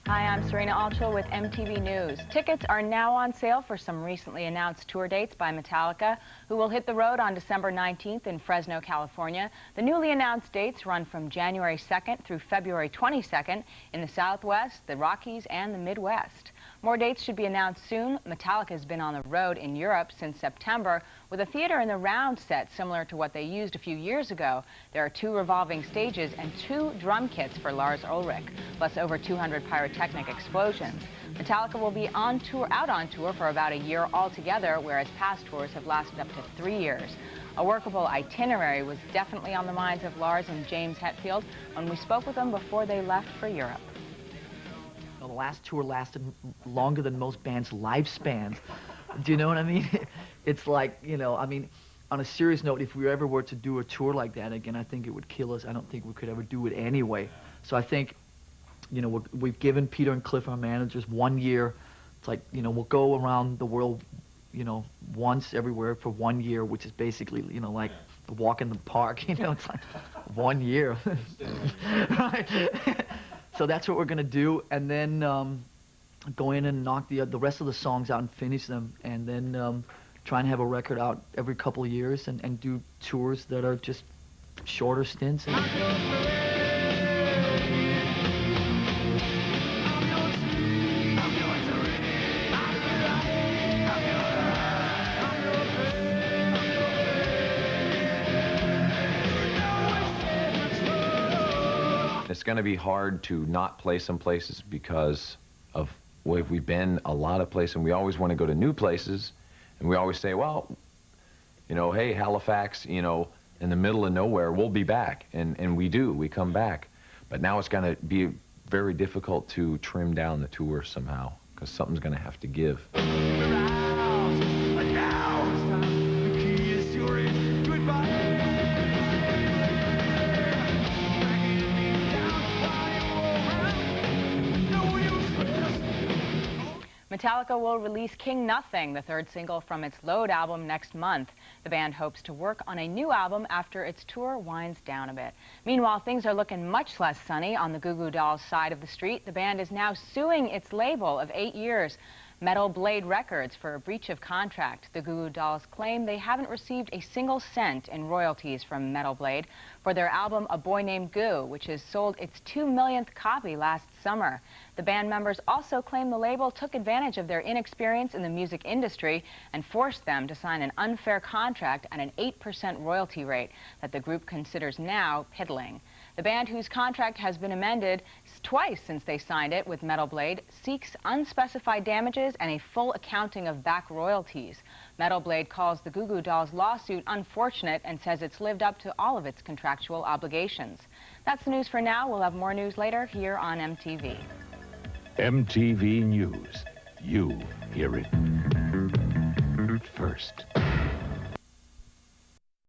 Hi, I'm Serena Altschul with MTV News. Tickets are now on sale for some recently announced tour dates by Metallica, who will hit the road on December 19th in Fresno, California. The newly announced dates run from January 2nd through February 22nd in the Southwest, the Rockies, and the Midwest. More dates should be announced soon. Metallica has been on the road in Europe since September with a theater in the round set similar to what they used a few years ago. There are 2 revolving stages and 2 drum kits for Lars Ulrich, plus over 200 pyrotechnic explosions. Metallica will be out on tour for about a year altogether, whereas past tours have lasted up to 3 years. A workable itinerary was definitely on the minds of Lars and James Hetfield when we spoke with them before they left for Europe. The last tour lasted longer than most bands' lifespans. Do you know what I mean? It's like, you know, I mean, on a serious note, if we ever were to do a tour like that again, I think it would kill us. I don't think we could ever do it anyway. So I think, you know, we've given Peter and Cliff, our managers, 1 year. It's like, you know, we'll go around the world, you know, once everywhere for 1 year, which is basically, you know, like a walk in the park. You know, it's like 1 year. Right? So that's what we're going to do, and then go in and knock the rest of the songs out and finish them, and then try and have a record out every couple of years and do tours that are just shorter stints. It's going to be hard to not play some places because of where we've been a lot of places, and we always want to go to new places, and we always say, well, you know, hey, Halifax, you know, in the middle of nowhere, we'll be back, and we do, we come back. But now it's going to be very difficult to trim down the tour somehow, because something's going to have to give. Metallica will release King Nothing, the 3rd single from its Load album, next month. The band hopes to work on a new album after its tour winds down a bit. Meanwhile, things are looking much less sunny on the Goo Goo Dolls' side of the street. The band is now suing its label of 8 years, Metal Blade Records, for a breach of contract. The Goo Goo Dolls claim they haven't received a single cent in royalties from Metal Blade for their album A Boy Named Goo, which has sold its 2 millionth copy last summer. The band members also claim the label took advantage of their inexperience in the music industry and forced them to sign an unfair contract at an 8% royalty rate that the group considers now piddling. The band, whose contract has been amended twice since they signed it with Metal Blade, seeks unspecified damages and a full accounting of back royalties. Metal Blade calls the Goo Goo Dolls lawsuit unfortunate and says it's lived up to all of its contractual obligations. That's the news for now. We'll have more news later here on MTV. MTV News. You hear it first.